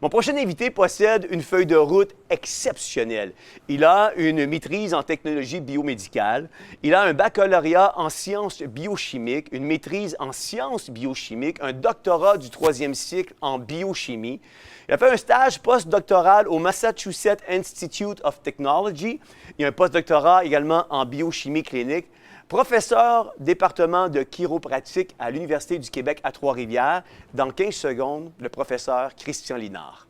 Mon prochain invité possède une feuille de route exceptionnelle. Il a une maîtrise en technologie biomédicale, il a un baccalauréat en sciences biochimiques, une maîtrise en sciences biochimiques, un doctorat du troisième cycle en biochimie. Il a fait un stage postdoctoral au Massachusetts Institute of Technology. Il a un postdoctorat également en biochimie clinique. Professeur département de chiropratique à l'Université du Québec à Trois-Rivières. Dans 15 secondes, le professeur Christian Linard.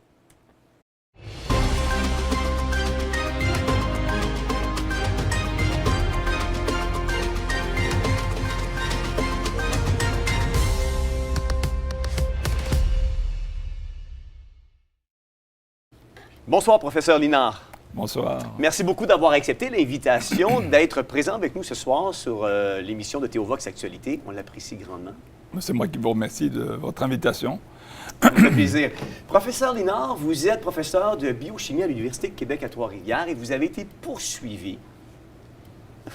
Bonsoir, professeur Linard. Bonsoir. Merci beaucoup d'avoir accepté l'invitation d'être présent avec nous ce soir sur l'émission de Théovox Actualité. On l'apprécie grandement. C'est moi qui vous remercie de votre invitation. Ça me fait plaisir. Professeur Linard, vous êtes professeur de biochimie à l'Université de Québec à Trois-Rivières et vous avez été poursuivi.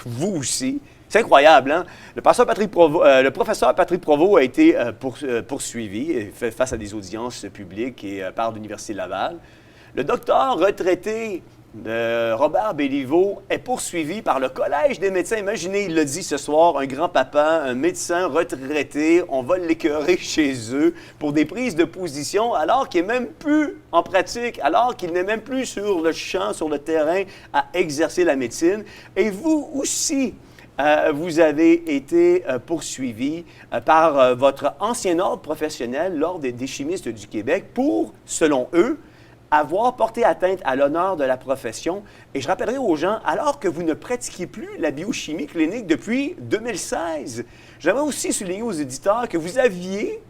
Vous aussi. C'est incroyable, hein? Le professeur Patrick Provost a été poursuivi face à des audiences publiques et par l'Université Laval. Le docteur retraité Robert Béliveau est poursuivi par le Collège des médecins. Imaginez, il l'a dit ce soir, un grand-papa, un médecin retraité, on va l'écœurer chez eux pour des prises de position alors qu'il n'est même plus en pratique, alors qu'il n'est même plus sur le champ, sur le terrain à exercer la médecine. Et vous aussi, vous avez été poursuivi par votre ancien ordre professionnel, l'Ordre des chimistes du Québec, pour, selon eux, avoir porté atteinte à l'honneur de la profession. Et je rappellerai aux gens, alors que vous ne pratiquez plus la biochimie clinique depuis 2016, j'aimerais aussi souligner aux éditeurs que vous aviez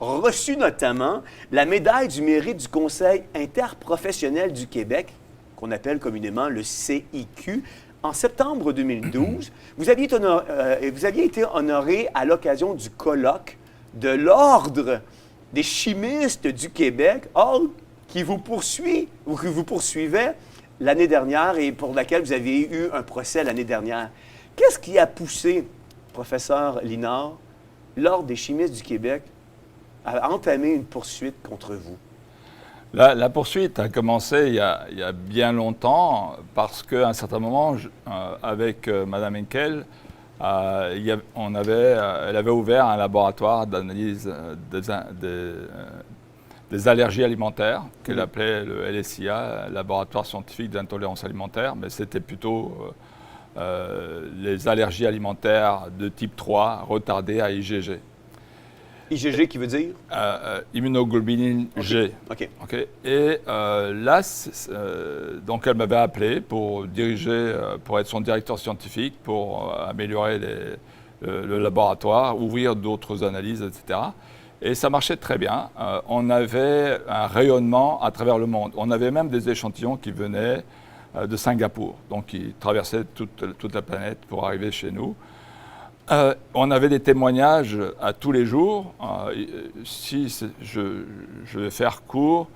reçu notamment la médaille du mérite du Conseil interprofessionnel du Québec, qu'on appelle communément le CIQ, en septembre 2012. Vous aviez été honoré à l'occasion du colloque de l'Ordre des chimistes du Québec, ordre qui vous poursuit ou que vous poursuivait l'année dernière et pour laquelle vous avez eu un procès l'année dernière. Qu'est-ce qui a poussé, professeur Linard, l'Ordre des chimistes du Québec à entamer une poursuite contre vous? La poursuite a commencé il y a bien longtemps parce qu'à un certain moment, avec Mme Henkel, elle avait ouvert un laboratoire d'analyse des allergies alimentaires, qu'elle appelait le LSIA, Laboratoire scientifique d'intolérance alimentaire, mais c'était plutôt les allergies alimentaires de type 3 retardées à IgG. IgG qui veut dire? Immunoglobuline G. OK. Okay. Et là, donc elle m'avait appelé pour diriger, pour être son directeur scientifique, pour améliorer le laboratoire, ouvrir d'autres analyses, etc. Et ça marchait très bien. On avait un rayonnement à travers le monde. On avait même des échantillons qui venaient de Singapour, donc qui traversaient toute la planète pour arriver chez nous. On avait des témoignages à tous les jours. Je vais faire court.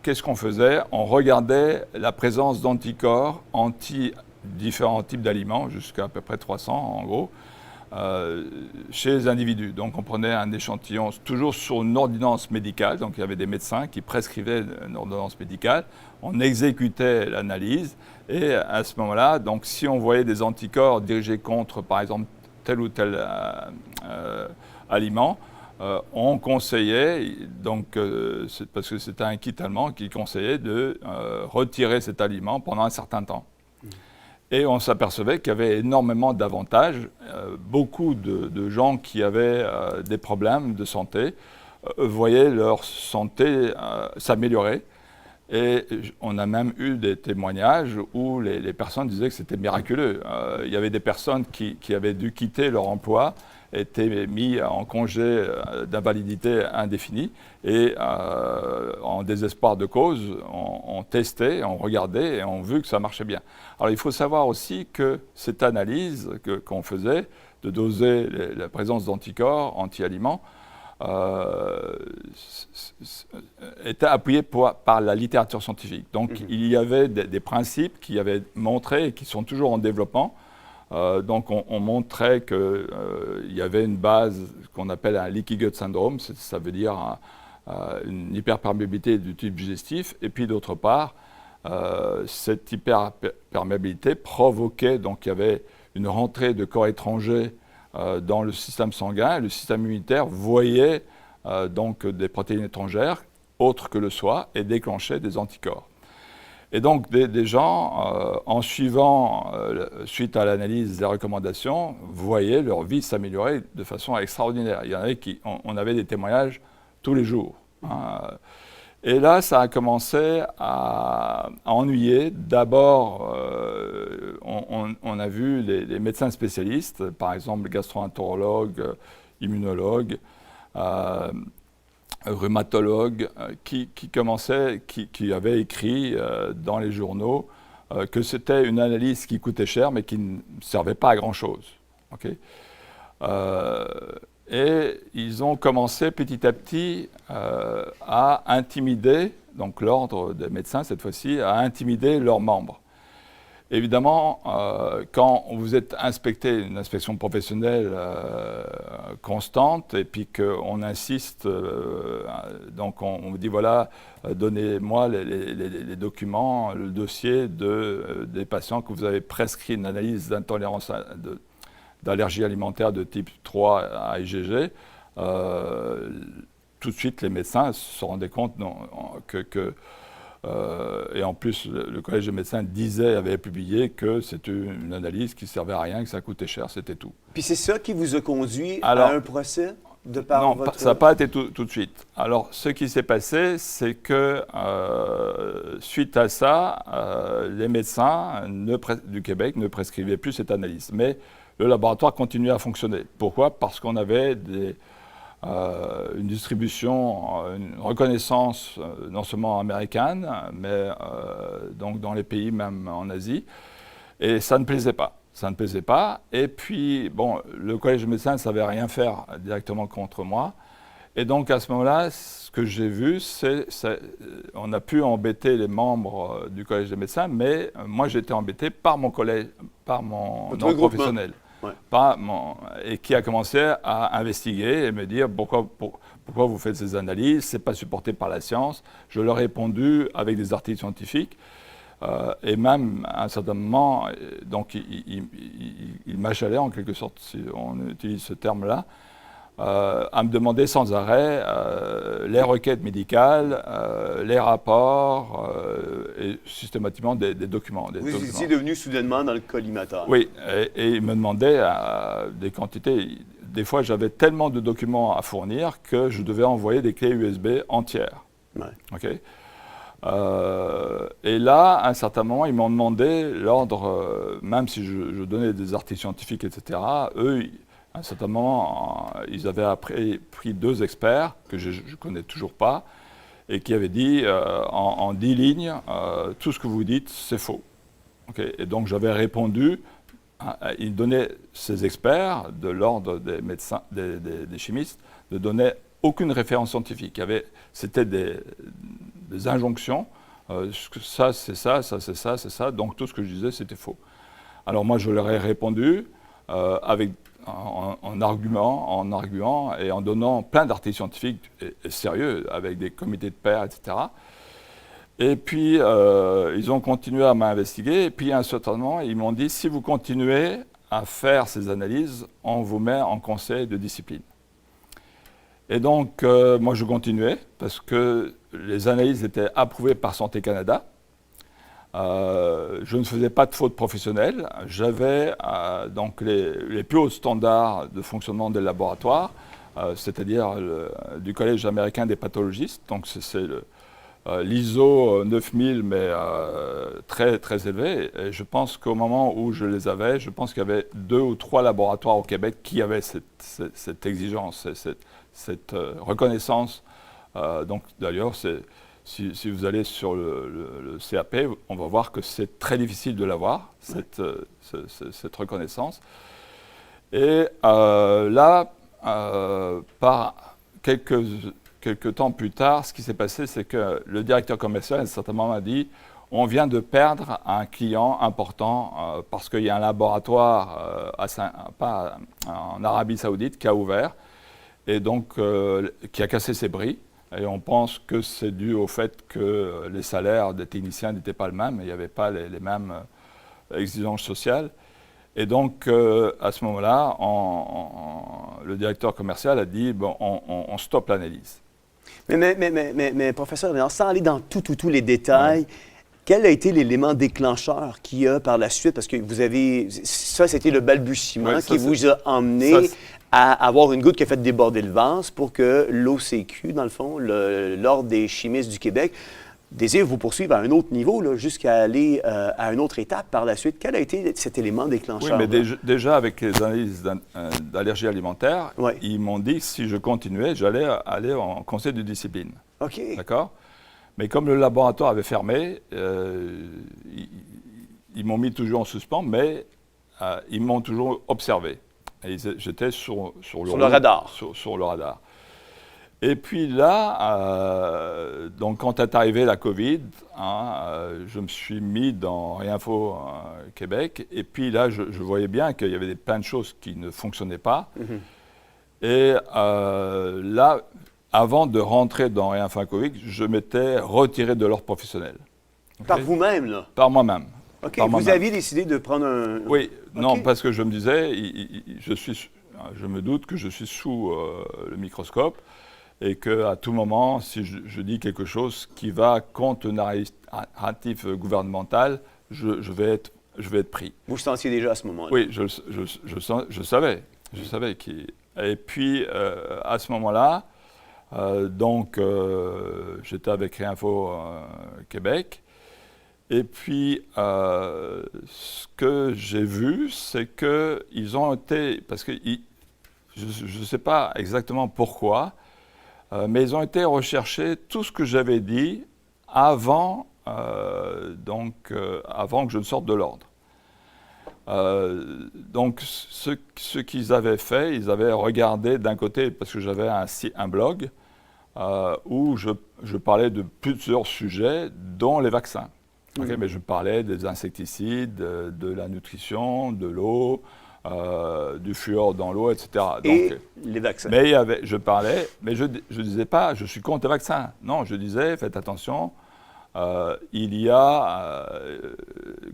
Qu'est-ce qu'on faisait? On regardait la présence d'anticorps anti-différents types d'aliments, jusqu'à peu près 300 en gros, chez les individus. Donc on prenait un échantillon toujours sur une ordonnance médicale, donc il y avait des médecins qui prescrivaient une ordonnance médicale, on exécutait l'analyse et à ce moment-là, donc si on voyait des anticorps dirigés contre par exemple tel ou tel aliment, on conseillait, donc, parce que c'était un kit allemand qui conseillait de retirer cet aliment pendant un certain temps. Et on s'apercevait qu'il y avait énormément d'avantages. Beaucoup de gens qui avaient des problèmes de santé voyaient leur santé s'améliorer. Et on a même eu des témoignages où les personnes disaient que c'était miraculeux. Il y avait des personnes qui avaient dû quitter leur emploi, étaient mis en congé d'invalidité indéfinie et en désespoir de cause, on testait, on regardait et on vu que ça marchait bien. Alors il faut savoir aussi que cette analyse qu'on faisait de doser la présence d'anticorps anti-aliments était appuyée par la littérature scientifique. Donc il y avait des principes qui avaient montré et qui sont toujours en développement. Donc on montrait qu'il y avait une base qu'on appelle un leaky gut syndrome, ça veut dire une hyperperméabilité du tube digestif, et puis d'autre part, cette hyperperméabilité provoquait, donc il y avait une rentrée de corps étrangers dans le système sanguin, et le système immunitaire voyait donc des protéines étrangères, autres que le soi, et déclenchait des anticorps. Et donc des gens, en suivant, suite à l'analyse des recommandations, voyaient leur vie s'améliorer de façon extraordinaire. Il y en avait on avait des témoignages tous les jours. Et là, ça a commencé à ennuyer. D'abord, on a vu les médecins spécialistes, par exemple gastro-entérologues, immunologues, rhumatologues, qui avaient écrit dans les journaux que c'était une analyse qui coûtait cher, mais qui ne servait pas à grand-chose. Okay? Et ils ont commencé petit à petit à intimider, donc l'ordre des médecins cette fois-ci, à intimider leurs membres. Évidemment, quand vous êtes inspecté, une inspection professionnelle constante, et puis qu'on insiste, donc on vous dit voilà, donnez-moi les documents, le dossier des patients que vous avez prescrit une analyse d'intolérance d'allergie alimentaire de type 3 à IgG, tout de suite les médecins se sont rendus compte et en plus le collège des médecins avait publié que c'était une analyse qui ne servait à rien, que ça coûtait cher, c'était tout. Puis c'est ça qui vous a conduit à un procès de par non, votre... ça n'a pas été tout de suite. Alors ce qui s'est passé, c'est que suite à ça, les médecins du Québec ne prescrivaient plus cette analyse. Mais le laboratoire continuait à fonctionner. Pourquoi? Parce qu'on avait une distribution, une reconnaissance non seulement américaine, mais donc dans les pays même en Asie. Et ça ne plaisait pas. Ça ne plaisait pas. Et puis, bon, le collège des médecins ne savait rien faire directement contre moi. Et donc, à ce moment-là, ce que j'ai vu, on a pu embêter les membres du collège des médecins, mais moi, j'ai été embêté par mon collège, par mon ordre professionnel. Ouais. Et qui a commencé à investiguer et me dire pourquoi vous faites ces analyses, ce n'est pas supporté par la science. Je leur ai répondu avec des articles scientifiques. Et même, à un certain moment, donc, il m'achalait en quelque sorte, si on utilise ce terme-là, à me demander sans arrêt les requêtes médicales, les rapports et systématiquement des documents. Vous étiez devenu soudainement dans le collimateur. Oui, et il me demandait des quantités. Des fois, j'avais tellement de documents à fournir que je devais envoyer des clés USB entières. Ouais. Okay? Et là, à un certain moment, ils m'ont demandé l'ordre, même si je donnais des articles scientifiques, etc., eux, à un certain moment, ils avaient pris 2 experts que je ne connais toujours pas et qui avaient dit en 10 lignes, tout ce que vous dites, c'est faux. Okay. Et donc j'avais répondu, ils donnaient, ces experts de l'ordre des médecins, des chimistes, ne donnaient aucune référence scientifique. C'était des injonctions, ça c'est ça, ça c'est ça, c'est ça, donc tout ce que je disais c'était faux. Alors moi je leur ai répondu en arguant et en donnant plein d'articles scientifiques et sérieux, avec des comités de pairs, etc. Et puis, ils ont continué à m'investiguer, et puis à un certain moment, ils m'ont dit, si vous continuez à faire ces analyses, on vous met en conseil de discipline. Et donc, moi je continuais, parce que les analyses étaient approuvées par Santé Canada. Je ne faisais pas de faute professionnelle. J'avais donc les plus hauts standards de fonctionnement des laboratoires, c'est-à-dire du Collège américain des pathologistes. Donc c'est l'ISO 9000, mais très, très élevé. Et je pense qu'au moment où je les avais, je pense qu'il y avait 2 ou 3 laboratoires au Québec qui avaient cette exigence, cette reconnaissance. Donc d'ailleurs, si vous allez sur le CAP, on va voir que c'est très difficile de l'avoir, cette reconnaissance. Et là, par quelques temps plus tard, ce qui s'est passé, c'est que le directeur commercial, à un certain moment, m'a dit « On vient de perdre un client important parce qu'il y a un laboratoire en Arabie Saoudite qui a ouvert et donc qui a cassé ses bris. Et on pense que c'est dû au fait que les salaires des techniciens n'étaient pas les mêmes, il n'y avait pas les mêmes exigences sociales. Et donc, à ce moment-là, le directeur commercial a dit, bon, on stoppe l'analyse. Mais professeur Léonard, sans aller dans tous les détails, quel a été l'élément déclencheur qui a par la suite, parce que vous avez, ça c'était le balbutiement qui vous a emmené à avoir une goutte qui a fait déborder le vase pour que l'OCQ, dans le fond, l'Ordre des chimistes du Québec, désire vous poursuivre à un autre niveau, jusqu'à aller à une autre étape par la suite. Quel a été cet élément déclencheur? Oui, mais déjà avec les analyses d'allergie alimentaire, ils m'ont dit que si je continuais, j'allais aller en conseil de discipline. OK. D'accord? Mais comme le laboratoire avait fermé, ils m'ont mis toujours en suspens, mais ils m'ont toujours observé. J'étais sur le radar. Sur le radar. Et puis là, donc quand est arrivée la COVID, je me suis mis dans Réinfo Québec. Et puis là, je voyais bien qu'il y avait plein de choses qui ne fonctionnaient pas. Et là, avant de rentrer dans Réinfo Québec, je m'étais retiré de l'ordre professionnel. Par vous-même, là? Par moi-même. OK. Vous aviez décidé de prendre un... Oui, non, parce que je me disais, je me doute que je suis sous le microscope et qu'à tout moment, si je dis quelque chose qui va contre le narratif gouvernemental, je vais être pris. Vous le sentiez déjà à ce moment-là? Oui, je savais. Et puis, à ce moment-là, j'étais avec Réinfo Québec. Et puis, ce que j'ai vu, c'est qu'ils ont été, parce que je ne sais pas exactement pourquoi, mais ils ont été rechercher tout ce que j'avais dit avant, avant que je ne sorte de l'ordre. Donc, ce qu'ils avaient fait, ils avaient regardé d'un côté, parce que j'avais un blog où je parlais de plusieurs sujets, dont les vaccins. Okay, mais je parlais des insecticides, de la nutrition, de l'eau, du fluor dans l'eau, etc. Et les vaccins. Mais je parlais, mais je ne disais pas, je suis contre les vaccins. Non, je disais, faites attention, il y a,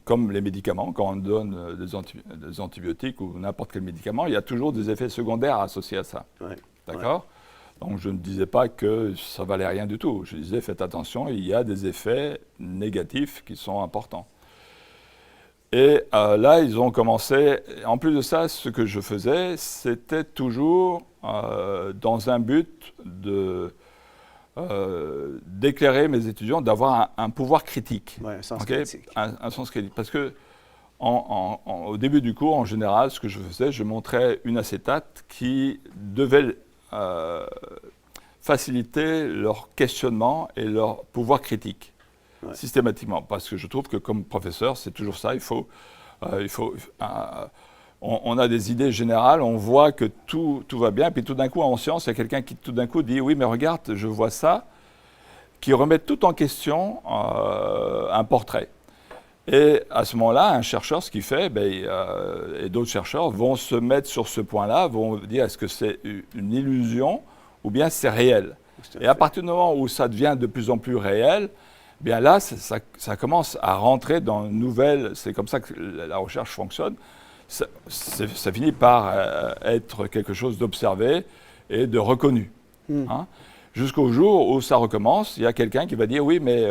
comme les médicaments, quand on donne des antibiotiques ou n'importe quel médicament, il y a toujours des effets secondaires associés à ça. Ouais. D'accord ? Donc, je ne disais pas que ça ne valait rien du tout. Je disais, faites attention, il y a des effets négatifs qui sont importants. Et là, ils ont commencé. En plus de ça, ce que je faisais, c'était toujours dans un but d'éclairer mes étudiants, d'avoir un pouvoir critique. Oui, un sens critique. Un sens critique. Parce que au début du cours, en général, ce que je faisais, je montrais une acétate qui devait faciliter leur questionnement et leur pouvoir critique, systématiquement. Parce que je trouve que comme professeur, c'est toujours ça, on a des idées générales, on voit que tout va bien, puis tout d'un coup, en science, il y a quelqu'un qui tout d'un coup dit « Oui, mais regarde, je vois ça », qui remet tout en question un portrait. Et à ce moment-là, un chercheur, ce qu'il fait, et d'autres chercheurs vont se mettre sur ce point-là, vont dire est-ce que c'est une illusion ou bien c'est réel. Et à partir du moment où ça devient de plus en plus réel, bien là, ça commence à rentrer dans une nouvelle, c'est comme ça que la recherche fonctionne, ça finit par être quelque chose d'observé et de reconnu. Hein? Jusqu'au jour où ça recommence, il y a quelqu'un qui va dire oui, mais...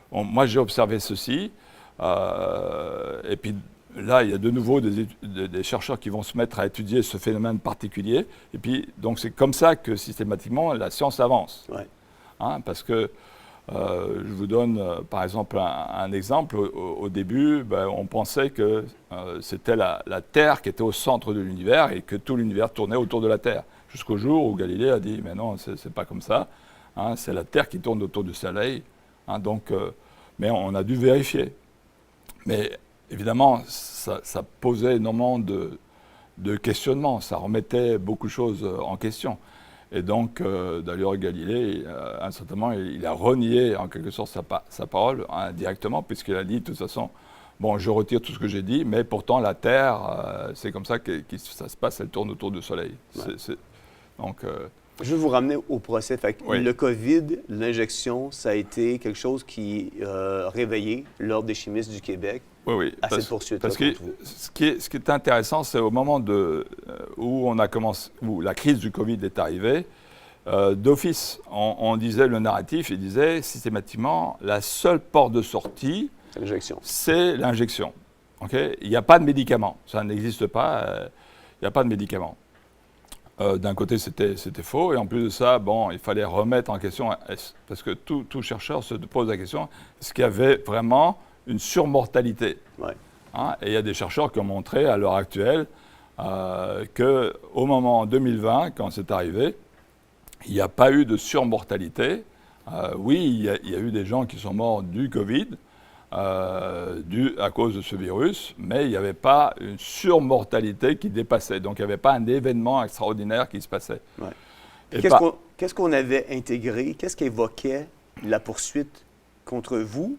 moi, j'ai observé ceci, et puis là, il y a de nouveau des chercheurs qui vont se mettre à étudier ce phénomène particulier, et puis donc c'est comme ça que systématiquement la science avance. Ouais. Hein, parce que, je vous donne par exemple un exemple, au début, on pensait que c'était la Terre qui était au centre de l'univers et que tout l'univers tournait autour de la Terre, jusqu'au jour où Galilée a dit, mais non, c'est pas comme ça, hein, c'est la Terre qui tourne autour du Soleil. Hein, mais on a dû vérifier. Mais évidemment, ça posait énormément de questionnements, ça remettait beaucoup de choses en question. Et donc, d'ailleurs, Galilée, à un certain moment, il a renié en quelque sorte sa parole indirectement, puisqu'il a dit, de toute façon, bon, je retire tout ce que j'ai dit, mais pourtant la Terre, c'est comme ça que ça se passe, elle tourne autour du Soleil. Ouais. Donc, Je vais vous ramener au procès. Fait que Oui. le COVID, l'injection, ça a été quelque chose qui a réveillé l'Ordre des chimistes du Québec Oui, oui. à cette poursuite. Parce que ce qui est intéressant, c'est au moment où on a commencé, où la crise du Covid est arrivée, d'office, on disait le narratif, il disait systématiquement la seule porte de sortie, c'est l'injection. Okay? Il n'y a pas de médicament, ça n'existe pas. Il n'y a pas de médicament. D'un côté, c'était faux, et en plus de ça, bon, il fallait remettre en question, parce que tout chercheur se pose la question, est-ce qu'il y avait vraiment une surmortalité? Ouais. Hein? Et il y a des chercheurs qui ont montré à l'heure actuelle qu'au moment 2020, quand c'est arrivé, il n'y a pas eu de surmortalité. Oui, il y a eu des gens qui sont morts du Covid, à cause de ce virus, mais il n'y avait pas une surmortalité qui dépassait. Donc, il n'y avait pas un événement extraordinaire qui se passait. Ouais. Qu'est-ce qu'on avait intégré? Qu'est-ce qu'évoquait la poursuite contre vous?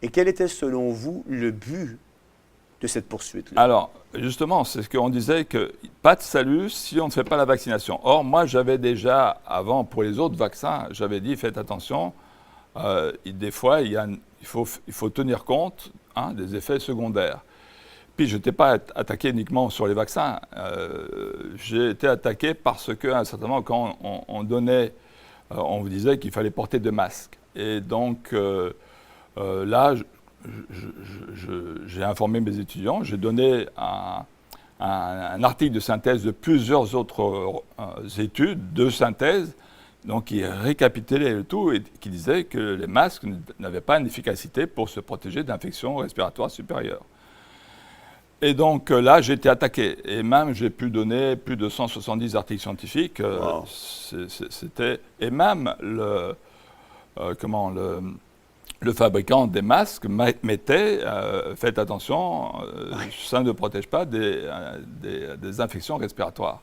Et quel était, selon vous, le but de cette poursuite-là? Alors, justement, c'est ce qu'on disait, que pas de salut si on ne fait pas la vaccination. Or, moi, j'avais déjà, avant, pour les autres vaccins, j'avais dit, faites attention, des fois, il faut tenir compte des effets secondaires. Puis, je n'étais pas attaqué uniquement sur les vaccins. J'ai été attaqué parce qu'à un certain moment, quand on vous disait qu'il fallait porter de masques. Et donc, là, j'ai informé mes étudiants, j'ai donné un article de synthèse de plusieurs autres études de synthèse, donc qui récapitulait le tout et qui disait que les masques n'avaient pas une efficacité pour se protéger d'infections respiratoires supérieures. Et donc là, j'ai été attaqué. Et même, j'ai pu donner plus de 170 articles scientifiques. Wow. Et même le fabricant des masques mettait, faites attention, ça ne protège pas des infections respiratoires.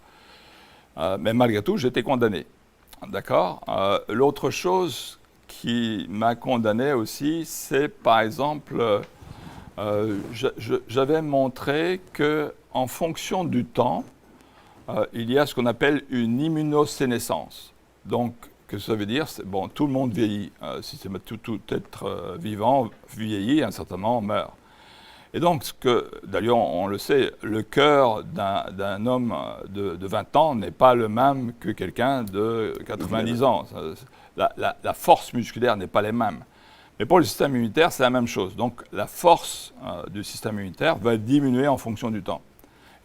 Mais malgré tout, j'ai été condamné. D'accord? L'autre chose qui m'a condamné aussi, c'est par exemple, j'avais montré qu'en fonction du temps, il y a ce qu'on appelle une immunosénescence. Donc, que ça veut dire, bon, tout le monde vieillit. Tout être vivant vieillit, à un certain moment meurt. Et donc, d'ailleurs, on le sait, le cœur d'un homme de 20 ans n'est pas le même que quelqu'un de 90 ans. La force musculaire n'est pas les mêmes. Mais pour le système immunitaire, c'est la même chose. Donc, la force du système immunitaire va diminuer en fonction du temps.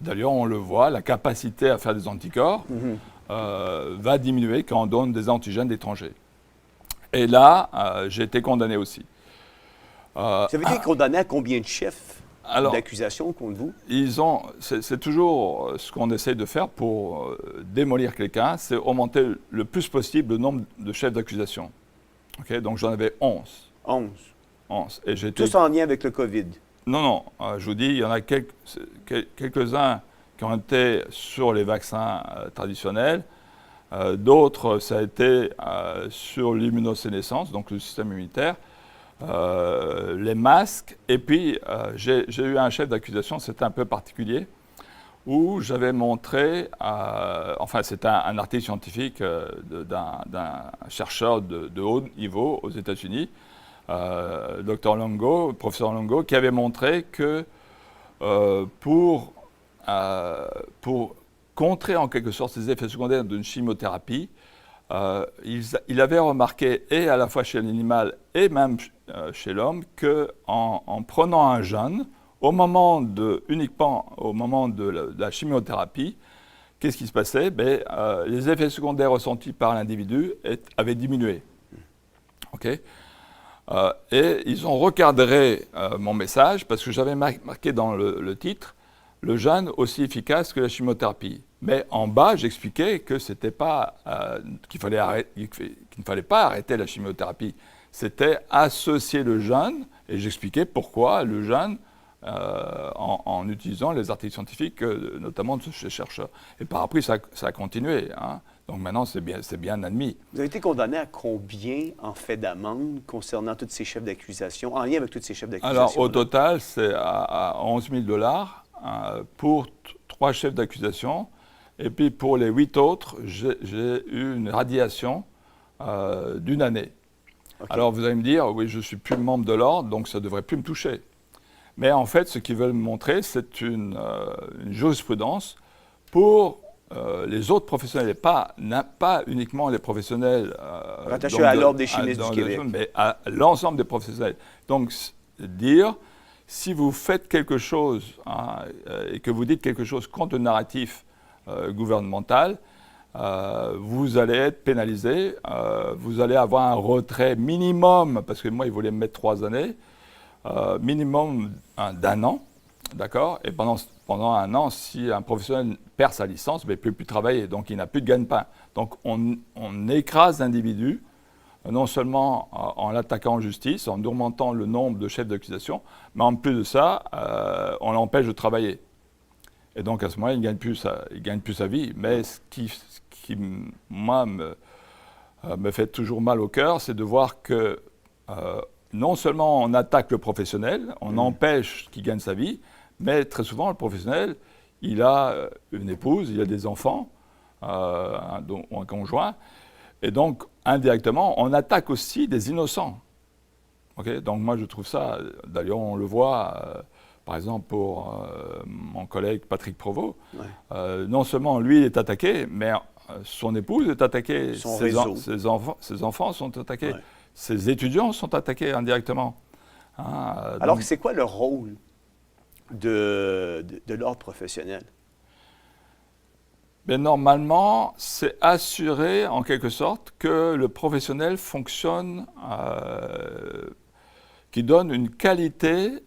D'ailleurs, on le voit, la capacité à faire des anticorps va diminuer quand on donne des antigènes étrangers. Et là, j'ai été condamné aussi. Vous avez été condamné à combien de chefs d'accusation contre vous? C'est toujours ce qu'on essaie de faire pour démolir quelqu'un, c'est augmenter le plus possible le nombre de chefs d'accusation. Okay? Donc j'en avais 11. 11. Et tous en lien avec le COVID? Non, je vous dis, il y en a quelques-uns qui ont été sur les vaccins traditionnels. D'autres, ça a été sur l'immunosénescence, donc le système immunitaire. Les masques, et puis j'ai eu un chef d'accusation, c'était un peu particulier, où j'avais montré, enfin c'était un article scientifique d'un chercheur de haut niveau aux États-Unis, Dr. Longo, professeur Longo, qui avait montré que pour contrer en quelque sorte ces effets secondaires d'une chimiothérapie, il avait remarqué, et à la fois chez l'animal et même chez l'homme, qu'en prenant un jeûne, uniquement au moment de la chimiothérapie, qu'est-ce qui se passait? Les effets secondaires ressentis par l'individu avaient diminué. Okay? Et ils ont recadré mon message, parce que j'avais marqué dans le titre, le jeûne aussi efficace que la chimiothérapie. Mais en bas, j'expliquais que c'était pas qu'il ne fallait pas arrêter la chimiothérapie. C'était associer le jeûne, et j'expliquais pourquoi le jeûne, en utilisant les articles scientifiques, notamment de ces chercheurs. Et par après, ça a continué. Hein. Donc maintenant, c'est bien admis. Vous avez été condamné à combien en fait d'amende concernant tous ces chefs d'accusation, en lien avec tous ces chefs d'accusation? Alors, au total, c'est à 11 000 $ pour 3 chefs d'accusation. Et puis pour les 8 autres, j'ai eu une radiation d'1 année. Okay. Alors vous allez me dire, oui, je ne suis plus membre de l'ordre, donc ça ne devrait plus me toucher. Mais en fait, ce qu'ils veulent me montrer, c'est une jurisprudence pour les autres professionnels, et pas uniquement les professionnels rattachés à l'Ordre des chimistes du Québec, mais à l'ensemble des professionnels. Donc, dire, si vous faites quelque chose et que vous dites quelque chose contre le narratif gouvernemental, vous allez être pénalisé, vous allez avoir un retrait minimum, parce que moi, ils voulaient me mettre 3 années, minimum d'1 an, d'accord? Et pendant 1 an, si un professionnel perd sa licence, il ne peut plus travailler, donc il n'a plus de gagne-pain. Donc on écrase l'individu, non seulement en l'attaquant en justice, en augmentant le nombre de chefs d'accusation, mais en plus de ça, on l'empêche de travailler. Et donc à ce moment-là, il ne gagne plus sa vie. Mais ce qui moi, me fait toujours mal au cœur, c'est de voir que non seulement on attaque le professionnel, on empêche qu'il gagne sa vie, mais très souvent, le professionnel, il a une épouse, il a des enfants, un conjoint, et donc, indirectement, on attaque aussi des innocents. Okay? Donc moi, je trouve ça, d'ailleurs, on le voit, par exemple, pour mon collègue Patrick Provost, ouais. Non seulement lui est attaqué, mais son épouse est attaquée, ses enfants sont attaqués, ouais. Ses étudiants sont attaqués indirectement. Alors, donc, c'est quoi le rôle de l'ordre professionnel? Mais normalement, c'est assurer en quelque sorte que le professionnel fonctionne, qui donne une qualité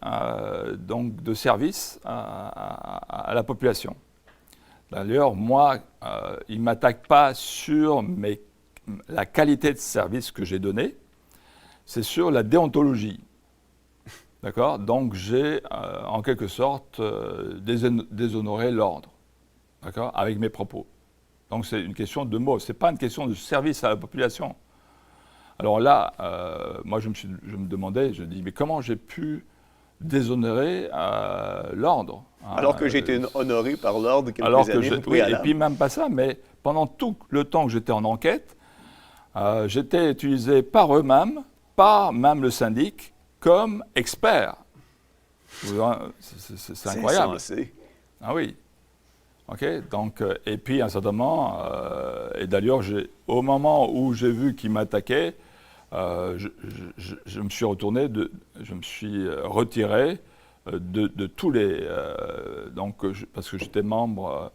donc de service à la population. D'ailleurs, moi, il ne m'attaque pas sur la qualité de service que j'ai donné, c'est sur la déontologie. D'accord? Donc j'ai en quelque sorte déshonoré l'ordre. D'accord, avec mes propos. Donc c'est une question de mots, ce n'est pas une question de service à la population. Alors là, moi je me demandais, je me dis, mais comment j'ai pu déshonorer l'ordre? Alors que j'ai été honoré par l'ordre quelques années au préalable. Et puis même pas ça, mais pendant tout le temps que j'étais en enquête, j'étais utilisé par eux-mêmes, par même le syndic, comme expert. C'est incroyable. Insensé. Ah oui. Okay, donc, et puis à un certain moment, et d'ailleurs, au moment où j'ai vu qu'il m'attaquait, je me suis retourné, je me suis retiré de tous les... parce que j'étais membre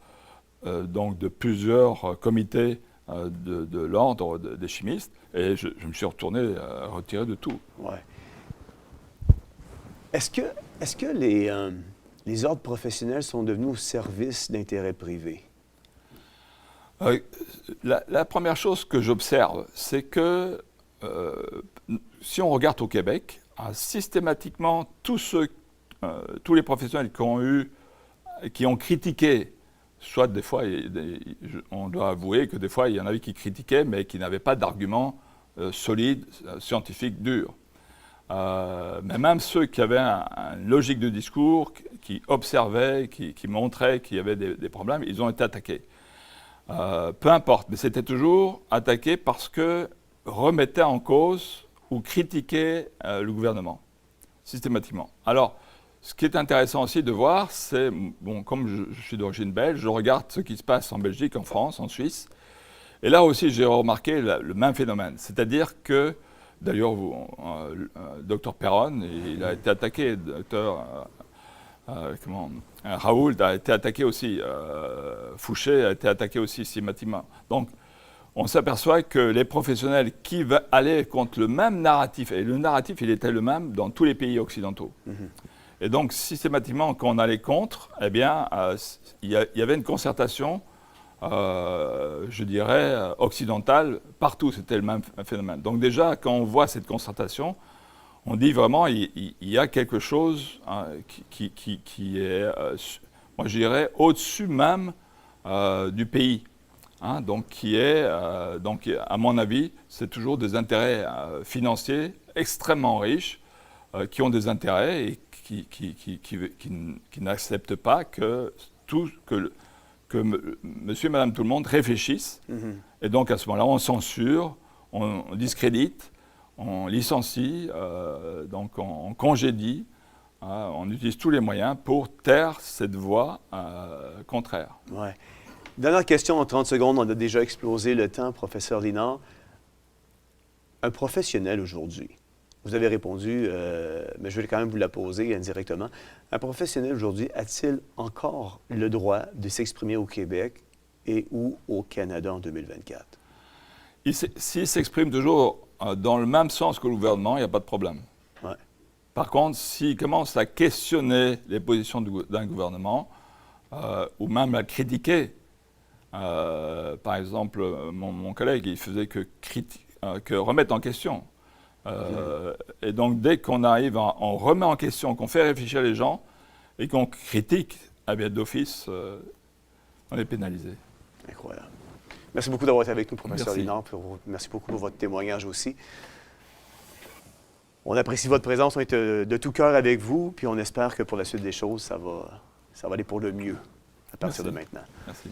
donc de plusieurs comités de l'ordre des chimistes, et je me suis retiré de tout. Ouais. Est-ce que les ordres professionnels sont devenus au service d'intérêts privés? La première chose que j'observe, c'est que si on regarde au Québec, systématiquement, tous les professionnels qui ont critiqué, soit des fois, on doit avouer que des fois, il y en avait qui critiquaient, mais qui n'avaient pas d'arguments solides, scientifiques, durs. Mais même ceux qui avaient une logique de discours, qui observaient, qui montraient qu'il y avait des problèmes, ils ont été attaqués. Peu importe, mais c'était toujours attaqué parce que remettaient en cause ou critiquaient le gouvernement, systématiquement. Alors, ce qui est intéressant aussi de voir, c'est, bon, comme je suis d'origine belge, je regarde ce qui se passe en Belgique, en France, en Suisse, et là aussi j'ai remarqué le même phénomène, c'est-à-dire que d'ailleurs, Dr Perron, il a été attaqué, Raoult a été attaqué aussi, Fouché a été attaqué aussi systématiquement. Donc, on s'aperçoit que les professionnels qui allaient contre le même narratif, et le narratif, il était le même dans tous les pays occidentaux. Mm-hmm. Et donc, systématiquement, quand on allait contre, eh bien, il y avait une concertation, je dirais, occidentale, partout, c'était le même phénomène. Donc déjà, quand on voit cette concertation, on dit vraiment, il y a quelque chose qui est, moi je dirais, au-dessus même du pays. Hein, donc, donc, à mon avis, c'est toujours des intérêts financiers extrêmement riches qui ont des intérêts et qui n'acceptent pas que que monsieur et madame tout le monde réfléchissent. Et donc, à ce moment-là, on censure, on discrédite, on licencie, donc on congédie, on utilise tous les moyens pour taire cette voix contraire. Ouais. Dernière question en 30 secondes, on a déjà explosé le temps, professeur Lénard. Un professionnel aujourd'hui, vous avez répondu, mais je vais quand même vous la poser indirectement. Un professionnel aujourd'hui a-t-il encore le droit de s'exprimer au Québec et ou au Canada en 2024? S'il s'exprime toujours dans le même sens que le gouvernement, il n'y a pas de problème. Ouais. Par contre, s'il commence à questionner les positions d'un gouvernement, ou même à critiquer, par exemple, mon collègue, il faisait que remettre en question. Et donc, dès qu'on arrive, on remet en question, qu'on fait réfléchir les gens et qu'on critique, eh bien, d'office, on est pénalisé. Incroyable. Merci beaucoup d'avoir été avec nous, professeur Merci. Lénard. Merci beaucoup pour votre témoignage aussi. On apprécie votre présence, on est de tout cœur avec vous, puis on espère que pour la suite des choses, ça va aller pour le mieux à partir de maintenant. Merci.